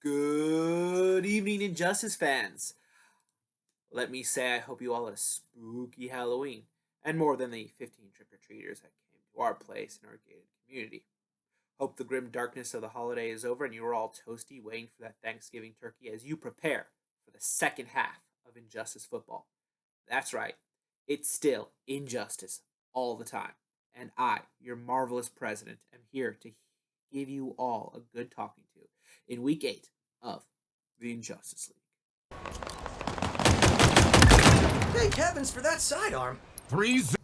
Good evening, Injustice fans. Let me say I hope you all had a spooky Halloween, and more than the 15 trick-or-treaters that came to our place in our gated community. Hope the grim darkness of the holiday is over and you are all toasty waiting for that Thanksgiving turkey as you prepare for the second half of Injustice football. That's right, it's still Injustice all the time. And I, your marvelous president, am here to give you all a good talking to in week 8 of the Injustice League. Thank heavens for that sidearm. 3-0.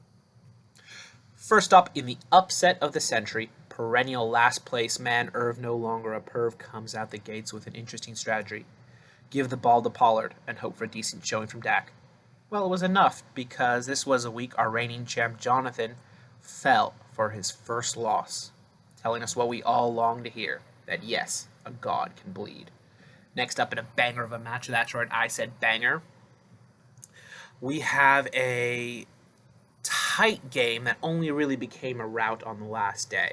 First up in the upset of the century, perennial last place man Irv no longer a perv comes out the gates with an interesting strategy. Give the ball to Pollard and hope for a decent showing from Dak. Well, it was enough because this was a week our reigning champ Jonathan fell for his first loss, telling us what we all long to hear, that yes, a god can bleed. Next up in a banger of a match, that's right, I said banger, we have a tight game that only really became a rout on the last day.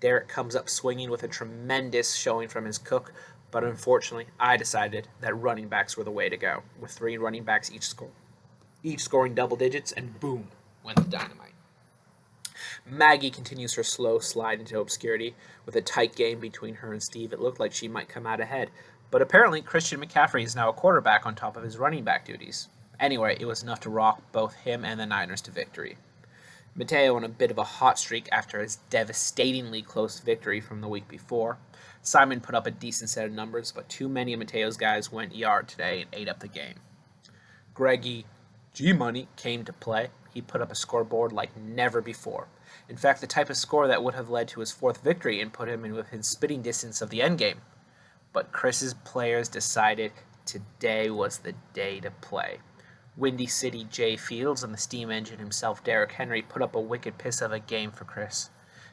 Derek comes up swinging with a tremendous showing from his cook, but unfortunately, I decided that running backs were the way to go, with 3 running backs each scoring double digits, and boom, went the dynamite. Maggie continues her slow slide into obscurity. With a tight game between her and Steve, it looked like she might come out ahead, but apparently Christian McCaffrey is now a quarterback on top of his running back duties. Anyway, it was enough to rock both him and the Niners to victory. Mateo on a bit of a hot streak after his devastatingly close victory from the week before. Simon put up a decent set of numbers, but too many of Mateo's guys went yard today and ate up the game. Greggy G-Money came to play. He put up a scoreboard like never before. In fact, the type of score that would have led to his 4th victory and put him in within spitting distance of the endgame. But Chris's players decided today was the day to play. Windy City Jay Fields and the steam engine himself, Derrick Henry, put up a wicked piss of a game for Chris,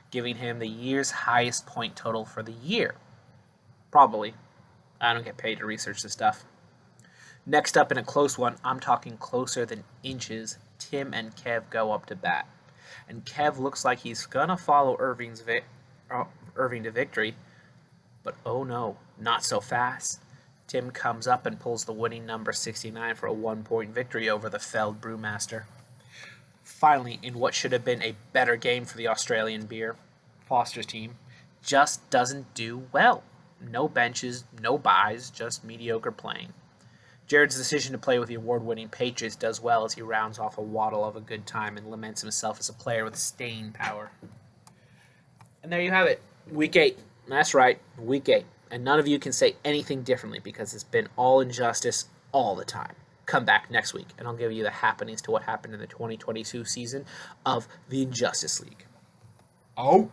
giving him the year's highest point total for the year. Probably. I don't get paid to research this stuff. Next up in a close one, I'm talking closer than inches, Tim and Kev go up to bat. And Kev looks like he's gonna follow Irving to victory, but oh no, not so fast. Tim comes up and pulls the winning number 69 for a 1-point victory over the felled Brewmaster. Finally, in what should have been a better game for the Australian beer, Foster's team just doesn't do well. No benches, no buys, just mediocre playing. Jared's decision to play with the award-winning Patriots does well as he rounds off a waddle of a good time and laments himself as a player with staying power. And there you have it, Week 8. That's right, Week 8. And none of you can say anything differently because it's been all Injustice all the time. Come back next week, and I'll give you the happenings to what happened in the 2022 season of the Injustice League. Out.